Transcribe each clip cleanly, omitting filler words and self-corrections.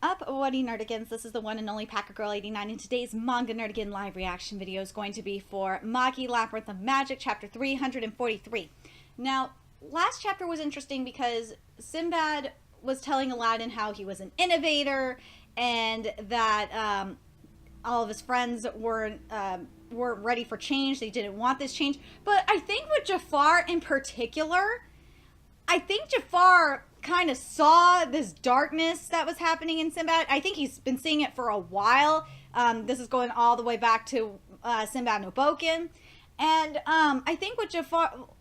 up, What Nerdigans? This is the one and only Packer Girl 89, and today's Manga Nerdigan live reaction video is going to be for Magi, Labyrinth of Magic, chapter 343. Now, last chapter was interesting because Sinbad was telling Aladdin how he was an innovator and that all of his friends weren't ready for change. They didn't want this change. But I think with Jafar in particular, I think Jafar kind of saw this darkness that was happening in Sinbad. I think he's been seeing it for a while. This is going all the way back to Sinbad no Boken. And I think what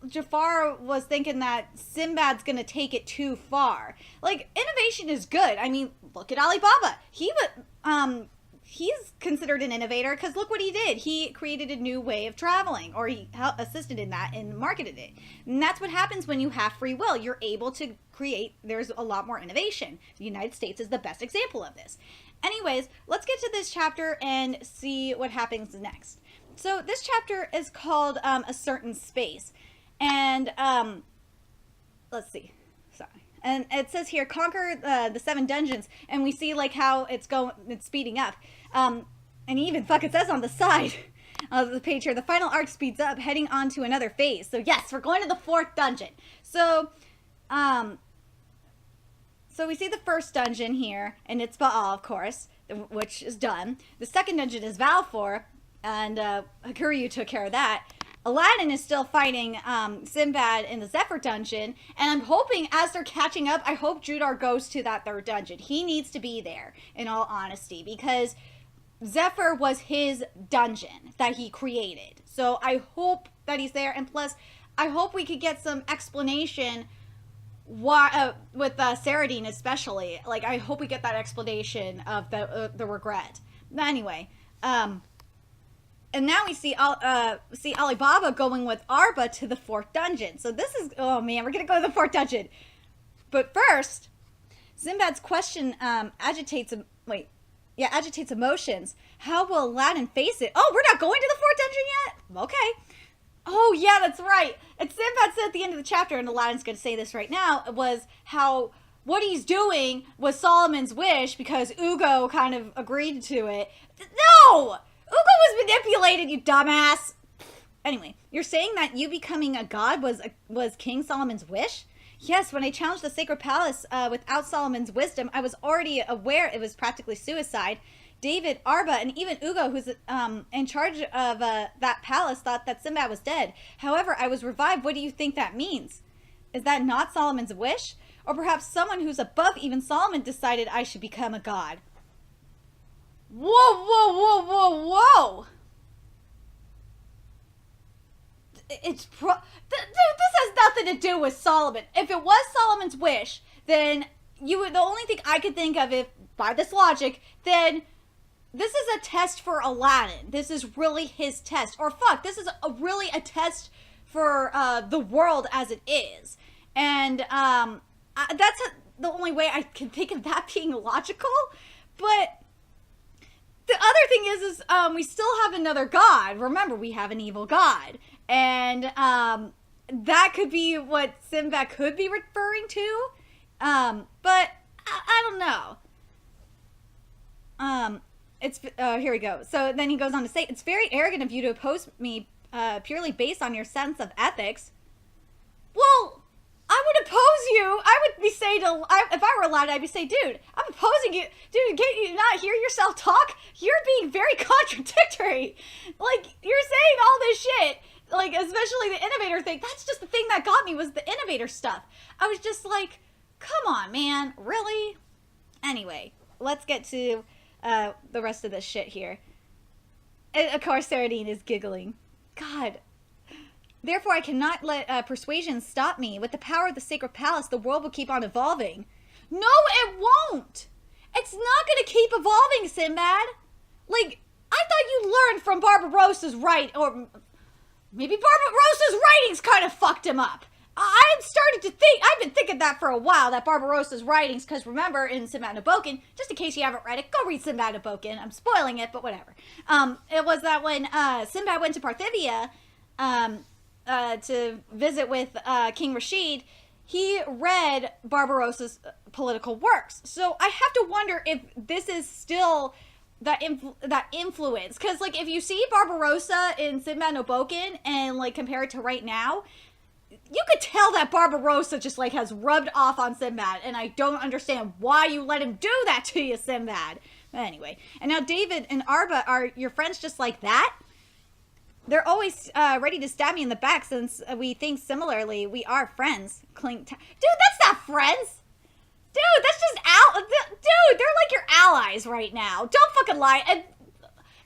Jafar was thinking that Sinbad's going to take it too far. Like, innovation is good. I mean, look at Alibaba. He's considered an innovator because look what he did. He created a new way of traveling, or he assisted in that and marketed it. And that's what happens when you have free will. You're able to create, there's a lot more innovation. The United States is the best example of this. Anyways, let's get to this chapter and see what happens next. So this chapter is called A Certain Space. And let's see. Sorry. And it says here, conquer the 7 dungeons. And we see like how it's speeding up. And he even fucking says on the side of the page here, the final arc speeds up, heading on to another phase. So yes, we're going to the 4th dungeon. So, so we see the first dungeon here, and it's Baal, of course, which is done. The 2nd dungeon is Valfor, and Hakuryu took care of that. Aladdin is still fighting Sinbad in the Zephyr dungeon, and I'm hoping as they're catching up, I hope Judar goes to that 3rd dungeon. He needs to be there, in all honesty, because Zephyr was his dungeon that he created. So I hope that he's there, and plus, I hope we could get some explanation why, with Saradine especially. Like, I hope we get that explanation of the regret. But anyway, and now we see Alibaba going with Arba to the 4th dungeon. So this is, oh man, we're gonna go to the 4th dungeon. But first, Sinbad's question agitates emotions. How will Aladdin face it? Oh, we're not going to the 4th dungeon yet? Okay. Oh yeah, that's right. And Sinbad said at the end of the chapter, and Aladdin's gonna say this right now, was how what he's doing was Solomon's wish because Ugo kind of agreed to it. No! Ugo was manipulated, you dumbass. Anyway, you're saying that you becoming a god was King Solomon's wish? Yes, when I challenged the sacred palace without Solomon's wisdom, I was already aware it was practically suicide. David, Arba, and even Ugo, who's in charge of that palace, thought that Sinbad was dead. However, I was revived. What do you think that means? Is that not Solomon's wish? Or perhaps someone who's above even Solomon decided I should become a god? Whoa, whoa, whoa, whoa, whoa! This has nothing to do with Solomon. If it was Solomon's wish, then the only thing I could think of, if by this logic, then this is a test for Aladdin. This is really his test. Or fuck, this is really a test for the world as it is. And that's the only way I can think of that being logical. But the other thing is we still have another god. Remember, we have an evil god. And that could be what Sinbad could be referring to. But I don't know. Here we go. So then he goes on to say, it's very arrogant of you to oppose me purely based on your sense of ethics. Well, I would oppose you. I would be saying if I were Aladdin, I'd be saying, dude, I'm opposing you. Dude, can you not hear yourself talk? You're being very contradictory. Like, you're saying all this shit. Like, especially the innovator thing. That's just the thing that got me, was the innovator stuff. I was just like, come on, man. Really? Anyway, let's get to the rest of this shit here. And of course, Saradine is giggling. God. Therefore, I cannot let persuasion stop me. With the power of the sacred palace, the world will keep on evolving. No, it won't. It's not going to keep evolving, Sinbad. Like, I thought you learned from Barbarossa's or maybe Barbarossa's writings kind of fucked him up. I've been thinking that for a while, that Barbarossa's writings, because remember in Sinbad no Boken, just in case you haven't read it, go read Sinbad no Boken. I'm spoiling it, but whatever. It was that when Sinbad went to Parthivia to visit with King Rashid, he read Barbarossa's political works. So I have to wonder if this is still that influence. Because, like, if you see Barbarossa in Sinbad no Boken and, like, compare it to right now, you could tell that Barbarossa just, like, has rubbed off on Sinbad. And I don't understand why you let him do that to you, Sinbad. But anyway. And now David and Arba are your friends just like that? They're always ready to stab me in the back since we think similarly. We are friends. Dude, that's not friends. Dude, that's just dude, they're like your allies right now. Don't fucking lie. And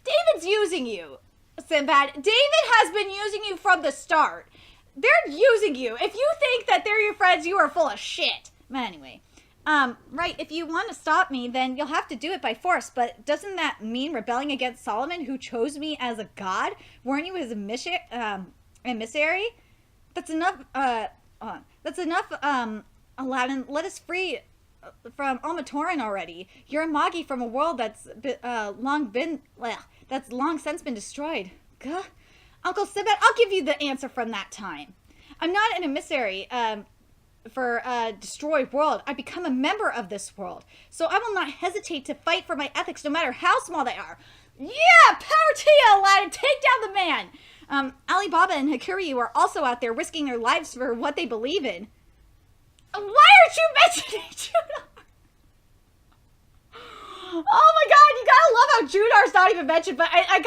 David's using you, Sinbad. David has been using you from the start. They're using you. If you think that they're your friends, you are full of shit. But anyway. Right, if you want to stop me, then you'll have to do it by force, but doesn't that mean rebelling against Solomon, who chose me as a god? Weren't you his emissary? That's enough, Aladdin. Let us free from Almatoran already. You're a Magi from a world that's long since been destroyed. Gah. Uncle Sinbad, I'll give you the answer from that time. I'm not an emissary, for a destroyed world. I become a member of this world. So I will not hesitate to fight for my ethics no matter how small they are. Yeah! Power to you, Aladdin! Take down the man! Alibaba and Hakuryu are also out there risking their lives for what they believe in. Why aren't you mentioning Judar? Oh my god, you gotta love how Judar's not even mentioned, but I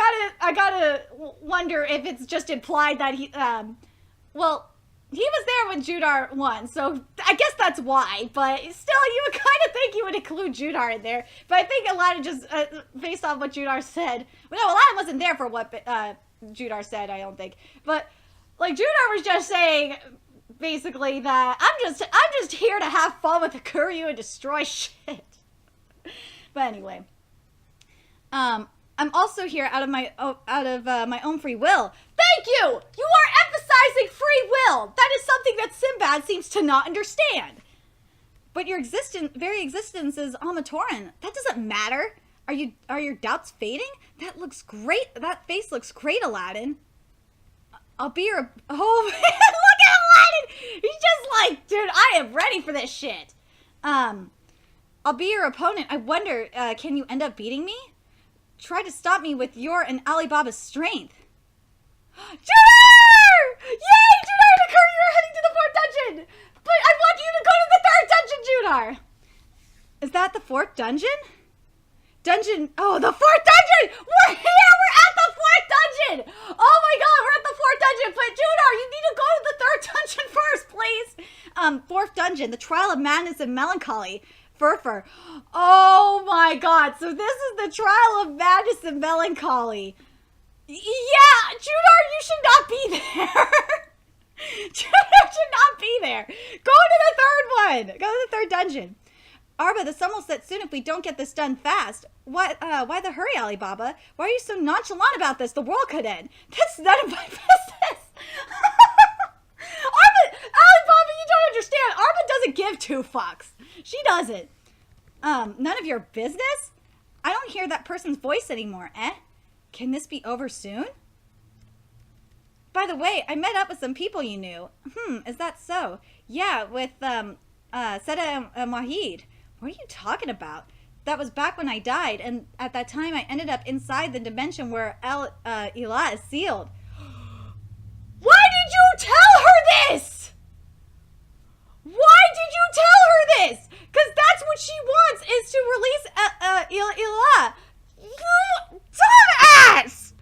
gotta wonder if it's just implied that he, well, he was there when Judar won, so I guess that's why. But still, you would kind of think you would include Judar in there. But I think Aladdin just, based off what Judar said. Well, no, Aladdin wasn't there for what Judar said, I don't think. But, like, Judar was just saying, basically, that I'm just here to have fun with Hakuryu and destroy shit. But anyway. I'm also here out of my own free will. Thank you! You are emphasizing free will! That is something that Sinbad seems to not understand. But your very existence is Almatoran. That doesn't matter. Are your doubts fading? That looks great. That face looks great, Aladdin. I'll be your... Oh, man, look at Aladdin! He's just like, dude, I am ready for this shit. I'll be your opponent. I wonder, can you end up beating me? Try to stop me with your and Alibaba's strength. Judar! Yay! Judar and Hakuryu are heading to the 4th dungeon! But I want you to go to the 3rd dungeon, Judar! Is that the 4th dungeon? Oh, the 4th dungeon! We're here! We're at the 4th dungeon! Oh my god, we're at the 4th dungeon! But Judar, you need to go to the 3rd dungeon first, please! 4th dungeon, the trial of madness and melancholy. Furfur. Oh my god, so this is the trial of madness and melancholy. Yeah, Judar, you should not be there. Judar should not be there. Go to the 3rd one. Go to the 3rd dungeon. Arba, the sun will set soon if we don't get this done fast. Why the hurry, Alibaba? Why are you so nonchalant about this? The world could end. That's none of my business. Alibaba, you don't understand. Arba doesn't give 2 fucks. She doesn't. None of your business? I don't hear that person's voice anymore, eh? Can this be over soon? By the way, I met up with some people you knew. Is that so? Yeah, with, Seda and Wahid. What are you talking about? That was back when I died, and at that time I ended up inside the dimension where ILL-ILAH is sealed. Why did you tell her this? Why did you tell her this? Because that's what she wants, is to release ILL-ILAH. You dumbass!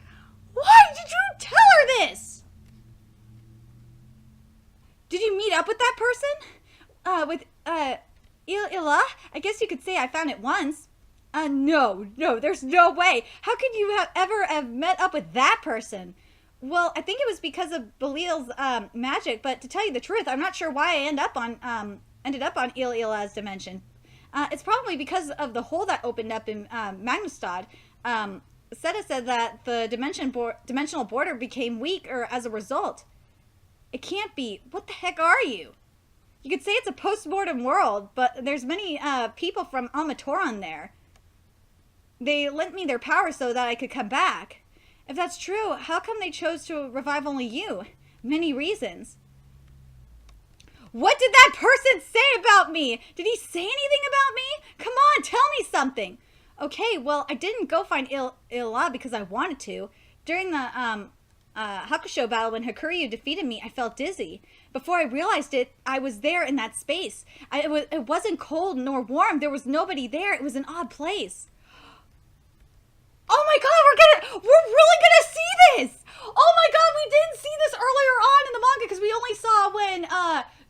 Why did you tell her this? Did you meet up with that person? With ILL-ILAH? I guess you could say I found it once. No, there's no way. How could you ever have met up with that person? Well, I think it was because of Belil's magic, but to tell you the truth, I'm not sure why I ended up on ILL-ILAH'S dimension. It's probably because of the hole that opened up in Magnustad. Seda said that the dimensional border became weaker as a result. It can't be. What the heck are you? You could say it's a post-mortem world, but there's many people from Almatoran there. They lent me their power so that I could come back. If that's true, how come they chose to revive only you? Many reasons. What did that person say about me? Did he say anything about me? Come on, tell me something. Okay, well, I didn't go find ILL-ILAH because I wanted to. During the Hakusho battle, when Hakuryu defeated me, I felt dizzy. Before I realized it, I was there in that space. It wasn't cold nor warm. There was nobody there. It was an odd place. Oh my god, we're really gonna see this! Oh my god, we didn't see this earlier on in the manga because we only saw when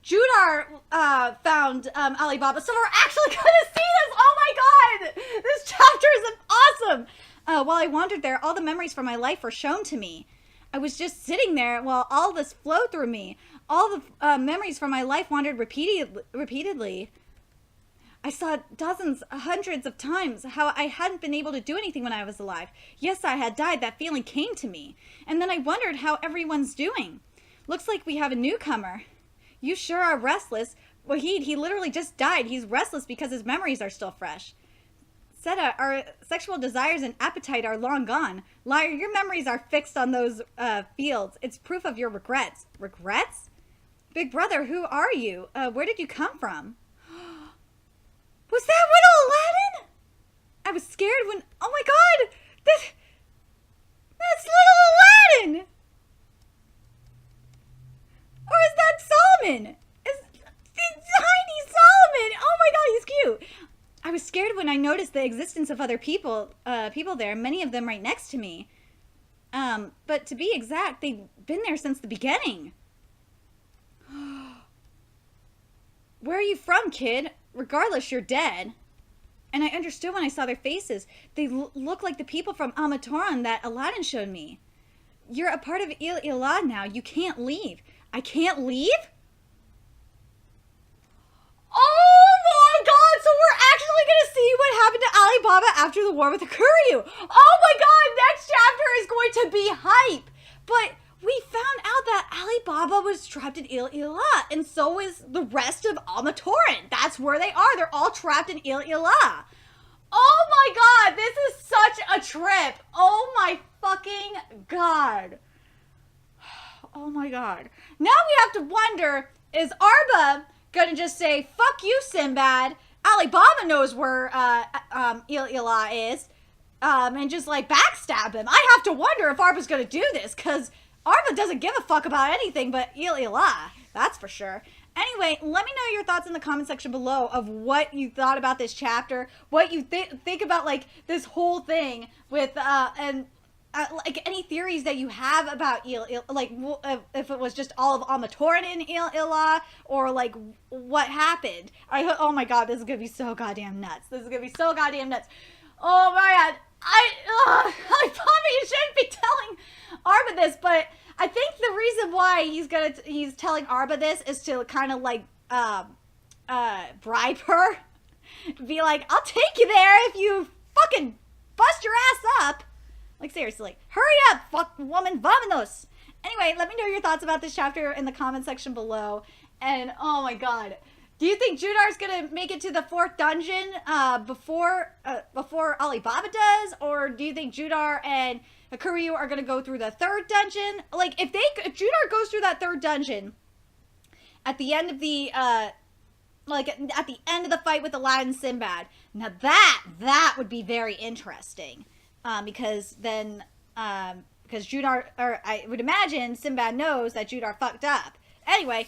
Judar found Alibaba, so we're actually gonna see this! Oh my god! This chapter is awesome! While I wandered there, all the memories from my life were shown to me. I was just sitting there while all this flowed through me. All the memories from my life wandered repeatedly. I saw dozens, hundreds of times how I hadn't been able to do anything when I was alive. Yes, I had died. That feeling came to me. And then I wondered how everyone's doing. Looks like we have a newcomer. You sure are restless. Well, he literally just died. He's restless because his memories are still fresh. Seta, our sexual desires and appetite are long gone. Liar, your memories are fixed on those fields. It's proof of your regrets. Regrets? Big brother, who are you? Where did you come from? Was that little Aladdin? I was scared when... Oh my god! That's little Aladdin! Or is that Solomon? It's tiny Solomon! Oh my god, he's cute! I was scared when I noticed the existence of other people there, many of them right next to me. But to be exact, they've been there since the beginning. Where are you from, kid? Regardless, you're dead. And I understood when I saw their faces. They look like the people from Amatoran that Aladdin showed me. You're a part of ILL-ILAH now. You can't leave. I can't leave? Oh my god! So we're actually gonna see what happened to Alibaba after the war with Hakuryu. Oh my god! Next chapter is going to be hype. But we found out that Alibaba was trapped in ILL-ILAH, and so is the rest of Amatoran. That's where they are. They're all trapped in ILL-ILAH. Oh my god, this is such a trip. Oh my fucking god. Oh my god. Now we have to wonder, is Arba gonna just say, fuck you, Sinbad? Alibaba knows where ILL-ILAH is, and just like backstab him. I have to wonder if Arba's gonna do this, because Arba doesn't give a fuck about anything but ILL-ILAH, that's for sure. Anyway, let me know your thoughts in the comment section below of what you thought about this chapter, what you think about like this whole thing with like any theories that you have about ILL-ILAH, like if it was just all of Amatoran in ILL-ILAH, or like what happened. Oh my god, this is gonna be so goddamn nuts. This is gonna be so goddamn nuts. Oh my god. I probably shouldn't be telling Arba this, but I think the reason why he's telling Arba this is to kind of like bribe her, be like, I'll take you there if you fucking bust your ass up. Like seriously, hurry up, fuck woman, vamonos. Anyway, let me know your thoughts about this chapter in the comment section below. And oh my god, do you think Judar's gonna make it to the 4th dungeon before Alibaba does, or do you think Judar and Hakuryu are gonna go through the 3rd dungeon? Like if Judar goes through that 3rd dungeon at the end of the at the end of the fight with Aladdin and Sinbad, now that would be very interesting, because then because Judar, or I would imagine Sinbad knows that Judar fucked up. Anyway,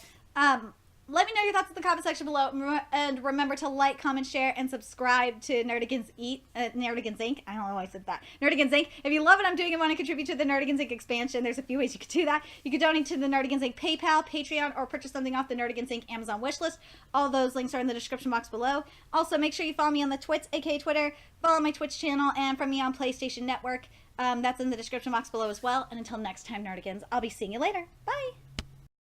let me know your thoughts in the comment section below, and remember to like, comment, share, and subscribe to Nerdigans Inc. I don't know why I said that. Nerdigans Inc. If you love what I'm doing and want to contribute to the Nerdigans Inc. expansion, there's a few ways you could do that. You could donate to the Nerdigans Inc. PayPal, Patreon, or purchase something off the Nerdigans Inc. Amazon wishlist. All those links are in the description box below. Also, make sure you follow me on the Twits, aka Twitter, follow my Twitch channel, and from me on PlayStation Network. That's in the description box below as well. And until next time, Nerdigans, I'll be seeing you later. Bye!